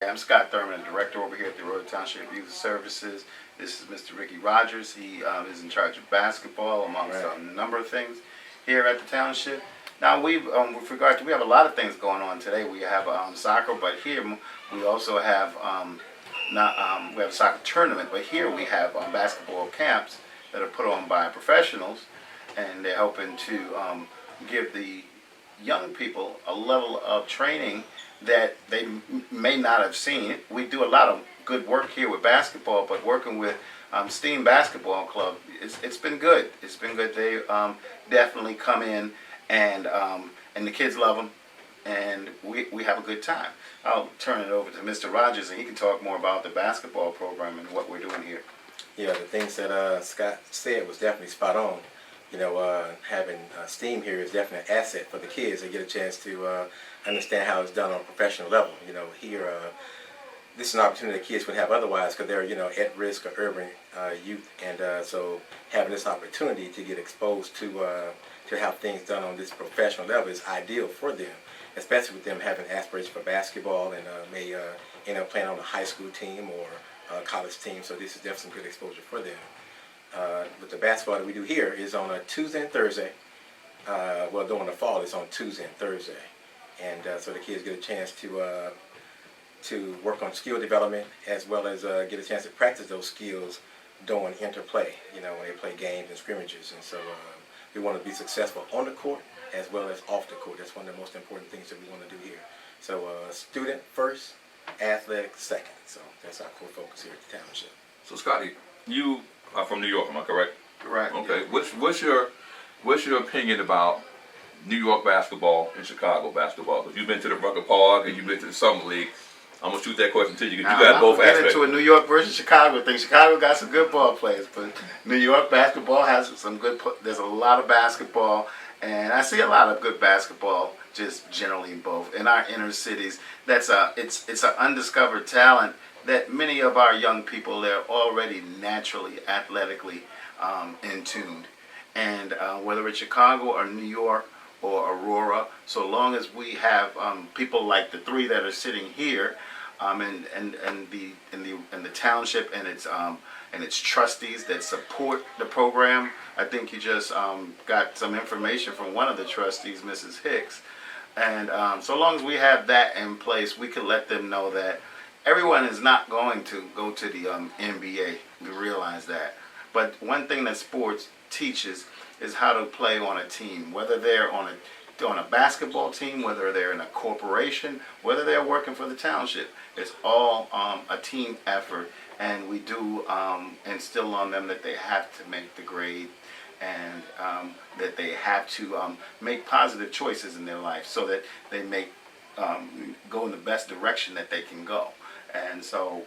I'm Scott Thurman, Director over here at the Aurora Township Youth Services. This is Mr. Ricky Rogers. He is in charge of basketball, amongst a number of things here at the township. Now, we have a lot of things going on today. We have soccer, but here we also have we have a soccer tournament. But here we have basketball camps that are put on by professionals, and they're helping to give the young people a level of training that they may not have seen. We do a lot of good work here with basketball, but working with STEAM Basketball Club, it's been good. It's been good. They definitely come in, and the kids love them, and we have a good time. I'll turn it over to Mr. Rogers, and he can talk more about the basketball program and what we're doing here. Yeah, the things that Scott said was definitely spot on. You know, having STEAM here is definitely an asset for the kids. They get a chance to understand how it's done on a professional level. You know, here, this is an opportunity that kids would have otherwise because they're, at risk of urban youth. And so having this opportunity to get exposed to have things done on this professional level is ideal for them, especially with them having aspirations for basketball and may end up playing on a high school team or a college team. So this is definitely some good exposure for them. With the basketball that we do here is on a Tuesday and Thursday. Well, during the fall, it's on Tuesday and Thursday, and so the kids get a chance to work on skill development as well as get a chance to practice those skills during interplay. You know, when they play games and scrimmages, and so we want to be successful on the court as well as off the court. That's one of the most important things that we want to do here. So, student first, athletic second. So that's our core focus here at the township. So, Scotty, you are from New York, am I correct? Correct. Okay. Yeah. What's your opinion about New York basketball and Chicago basketball? Because you've been to the Rucker Park and you've been to the Summer League. I'm gonna shoot that question to you. You got both aspects. Into a New York versus Chicago thing. Chicago got some good ball players, but New York basketball has some good. There's a lot of basketball, and I see a lot of good basketball just generally in both in our inner cities. It's an undiscovered talent that many of our young people, they're already naturally athletically in tune, and whether it's Chicago or New York or Aurora, so long as we have people like the three that are sitting here, and the township and its trustees that support the program. I think you just got some information from one of the trustees, Mrs. Hicks, and so long as we have that in place, we can let them know that everyone is not going to go to the NBA. We realize that, but one thing that sports teaches is how to play on a team, whether they're on a basketball team, whether they're in a corporation, whether they're working for the township. It's all a team effort, and we do instill on them that they have to make the grade, and that they have to make positive choices in their life so that they go in the best direction that they can go. And so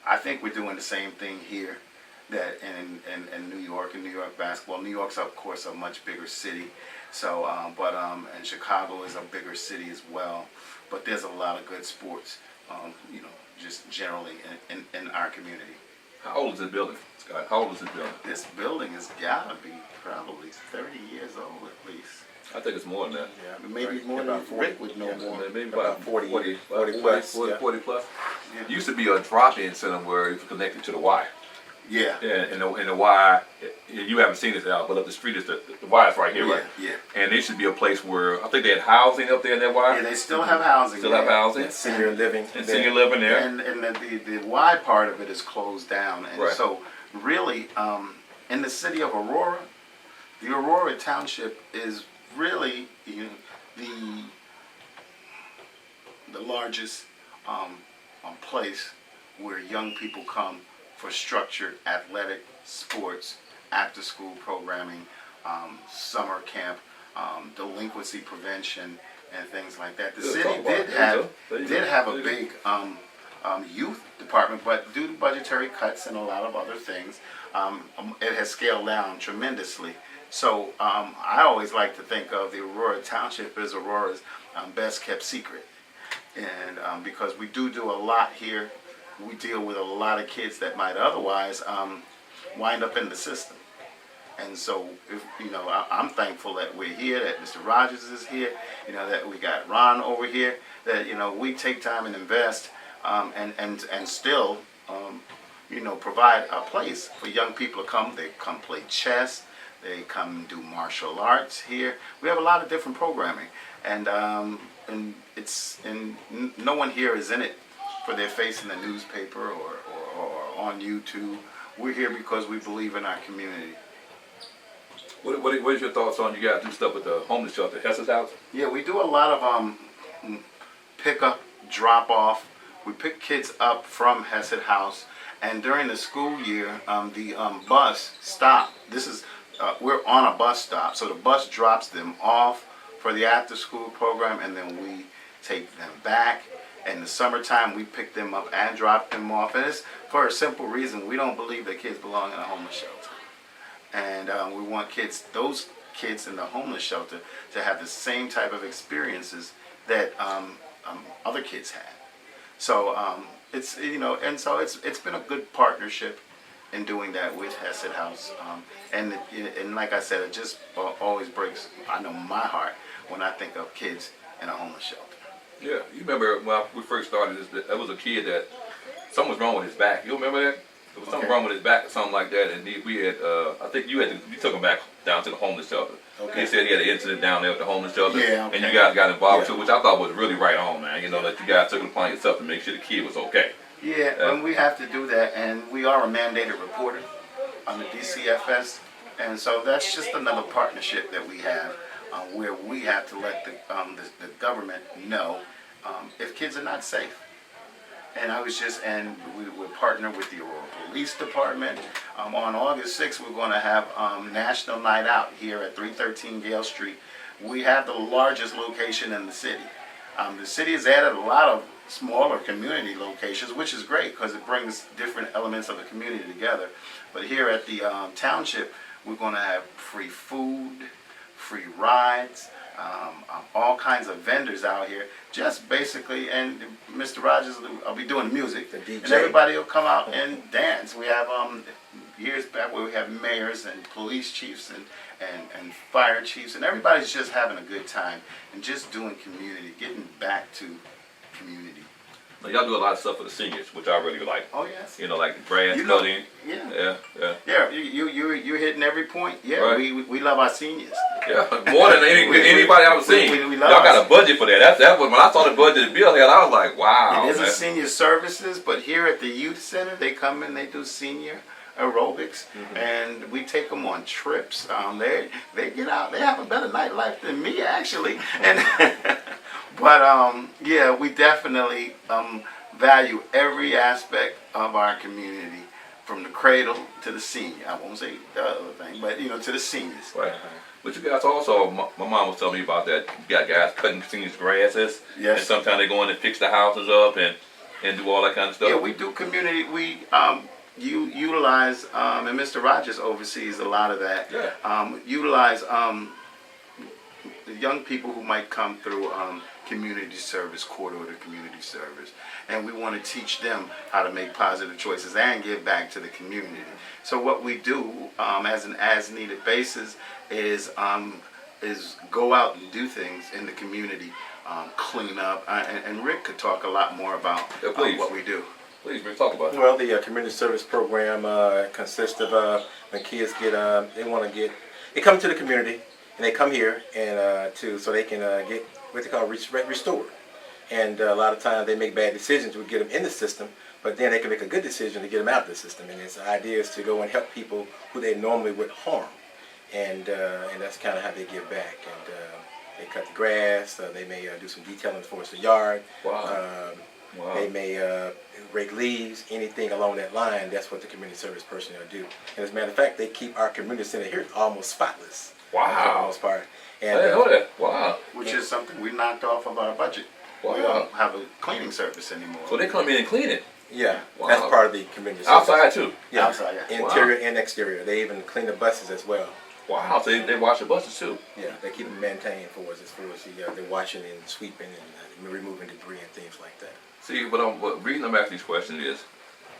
I think we're doing the same thing here that in New York, and New York basketball. New York's, of course, a much bigger city, so and Chicago is a bigger city as well. But there's a lot of good sports, just generally in our community. How old is this building, Scott? How old is this building? This building has got to be probably 30 years old at least. I think it's more than that. Yeah, maybe more than Rick would know more. Maybe about 40 plus. 40 plus. Yeah. It used to be a drop-in center where it was connected to the Y. Yeah. Yeah, and the Y, you haven't seen this out, but up the street is the Y is right here, right? Yeah. And there should be a place where, I think they had housing up there in that Y. Yeah, they still have housing. Still have housing. Senior living. And senior living there. And the Y part of it is closed down. And right. So really, in the city of Aurora, the Aurora Township is really the largest place where young people come for structured athletic sports, after-school programming, summer camp, delinquency prevention, and things like that. The city did have a big youth department, but due to budgetary cuts and a lot of other things, it has scaled down tremendously. So I always like to think of the Aurora Township as Aurora's best kept secret, and because we do a lot here. We deal with a lot of kids that might otherwise wind up in the system. And so, I'm thankful that we're here, that Mr. Rogers is here, that we got Ron over here, that, we take time and invest and still, provide a place for young people to come. They come play chess. They come do martial arts here. We have a lot of different programming, and no one here is in it for their face in the newspaper or on YouTube. We're here because we believe in our community. What is your thoughts on, you guys do stuff with the homeless shelter, Hess's house? Yeah, we do a lot of pick up, drop off. We pick kids up from Hesed House, and during the school year, the bus stop. We're on a bus stop, so the bus drops them off for the after-school program, and then we take them back. In the summertime, we pick them up and drop them off, and it's for a simple reason: we don't believe that kids belong in a homeless shelter, and we want those kids in the homeless shelter, to have the same type of experiences that other kids had. So it's it's been a good partnership in doing that with Hesed House, and like I said, it just always breaks my heart when I think of kids in a homeless shelter. Yeah, you remember when we first started this, there was a kid that something was wrong with his back. You remember that? There was something wrong with his back or something like that, and we had I think you took him back down to the homeless shelter. Okay. He said he had an incident down there at the homeless shelter, and you guys got involved too, which I thought was really right on, man. That you guys took it upon yourself to make sure the kid was okay. Yeah, and we have to do that, and we are a mandated reporter on the DCFS, and so that's just another partnership that we have, where we have to let the government know if kids are not safe. And we're partnered with the Aurora Police Department. On August 6th, we're going to have National Night Out here at 313 Gale Street. We have the largest location in the city. The city has added a lot of smaller community locations, which is great because it brings different elements of the community together. But here at the township, we're going to have free food, free rides, all kinds of vendors out here, just basically, and Mr. Rogers will be doing music, the DJ. And everybody will come out and dance. We have years back where we have mayors and police chiefs and fire chiefs, and everybody's just having a good time and just doing community, getting back to community. Now, y'all do a lot of stuff for the seniors, which I really like. Oh yes. Like the grass cutting. Yeah. Yeah. You're hitting every point. Yeah, right. we love our seniors. Yeah, more than anybody I've seen. We y'all got a budget for that. That was when I saw the budget bill. I was like, wow. It isn't senior services, but here at the youth center, they come in, they do senior aerobics, and we take them on trips. They get out. They have a better nightlife than me, actually. And but we definitely value every aspect of our community, from the cradle to the senior. I won't say the other thing, but to the seniors. Right. But you guys also, my mom was telling me about that. You got guys cutting seniors' grasses. Yes. And sometimes they go in and fix the houses up and do all that kind of stuff. Yeah, we do community. We you utilize, and Mr. Rogers oversees a lot of that. Yeah. Utilize the young people who might come through community service, court order community service, and we want to teach them how to make positive choices and give back to the community. So what we do as an as-needed basis is go out and do things in the community, clean up, and Rick could talk a lot more about what we do. Please, Rick, talk about it. Well, the community service program consists of when kids they come to the community, and they come here and so they can get what they call restored. And a lot of times they make bad decisions. We get them in the system, but then they can make a good decision to get them out of the system. And the idea is to go and help people who they normally would harm, and that's kind of how they give back. And they cut the grass. They may do some detailing for us the yard. Wow. They may rake leaves, anything along that line. That's what the community service personnel do. And as a matter of fact, they keep our community center here almost spotless. Wow. For the most part. And, I didn't know that. Wow. Which is something we knocked off of our budget. Wow. We don't have a cleaning service anymore. So they come in and clean it. Yeah, wow. That's part of the community service. Outside too. Yeah, outside. Yeah. Interior and exterior. They even clean the buses as well. Wow. So they wash the buses too. Yeah, they keep them maintained for us as far as they're washing and sweeping and removing debris and things like that. See, but the reason I'm asking these questions is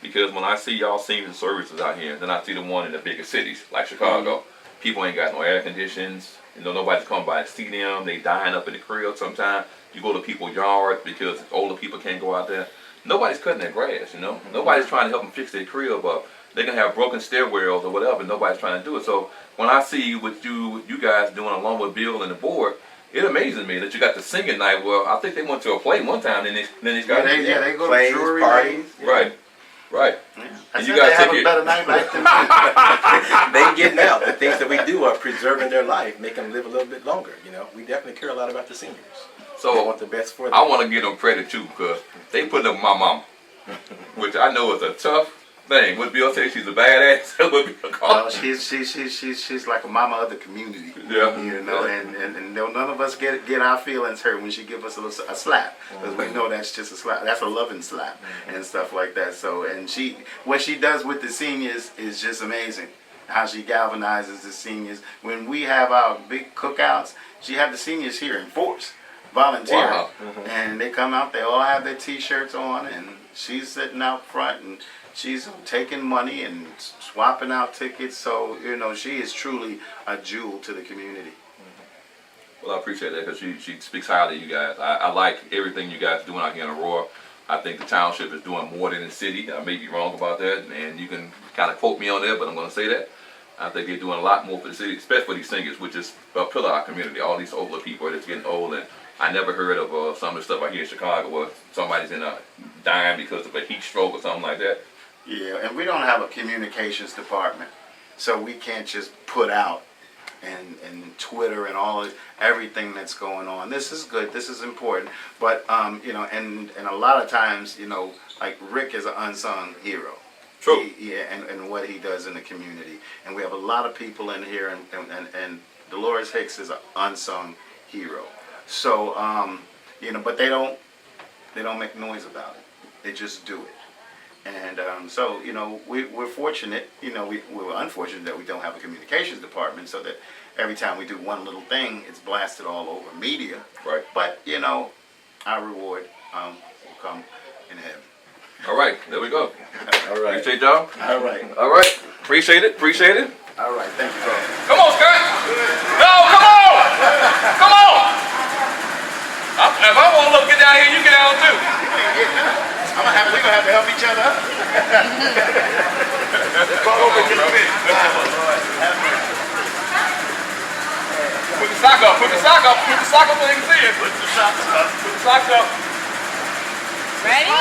because when I see y'all senior services out here, then I see the one in the bigger cities like Chicago. People ain't got no air conditions. Nobody's come by to see them. They dying up in the crib sometimes. You go to people's yards because older people can't go out there. nobody's cutting their grass, you know. Nobody's trying to help them fix their crib, but they can have broken stairwells or whatever. Nobody's trying to do it. So when I see what you guys doing along with Bill and the board, it amazes me that you got the singing night. Well, I think they went to a play one time, then these guys. They go plays, to jewelry parties. Right. Right. Yeah. And I you said guys they have take a it. better night like them. They getting out. The things that we do are preserving their life, making them live a little bit longer. You know, we definitely care a lot about the seniors. So we want the best for them. I want to give them credit too, because they put up my mama, which I know is a tough thing. Would Bill say she's a badass? Would Bill call Well, she's like a mama of the community. Yeah. You know, and none of us get our feelings hurt when she give us a slap, because we know that's just a slap. That's a loving slap and stuff like that. So, and what she does with the seniors is just amazing. How she galvanizes the seniors. When we have our big cookouts, she had the seniors here in force, volunteering. Wow. And they come out, they all have their T-shirts on, and she's sitting out front, and she's taking money and swapping out tickets. So, you know, she is truly a jewel to the community. Well, I appreciate that, because she speaks highly of you guys. I like everything you guys are doing out here in Aurora. I think the township is doing more than the city. I may be wrong about that, and you can kind of quote me on that, but I'm going to say that. I think they're doing a lot more for the city, especially for these singers, which is a pillar of our community. All these older people that's getting old, and I never heard of some of the stuff I hear in Chicago where somebody's in a dying because of a heat stroke or something like that. Yeah, and we don't have a communications department, so we can't just put out and Twitter and everything that's going on. This is good. This is important. But you know, and a lot of times, you know, like Rick is an unsung hero. True. And what he does in the community. And we have a lot of people in here, and Dolores Hicks is an unsung hero. So you know, but they don't make noise about it. They just do it. And so, you know, we're fortunate, you know, we're unfortunate that we don't have a communications department, so that every time we do one little thing, it's blasted all over media. Right. But, you know, our reward will come in heaven. All right, there we go. All right. Appreciate y'all. All right. All right. Appreciate it. Appreciate it. All right. Thank you, bro. Come on, Scott. No, come on. Come on. If I want to look, get down here, you get down too. We're gonna have to help each other up. Come over to the pit. Put the sock up. Put the sock up. Put the sock up so they can see it. Put the socks up. Put the socks up. Ready?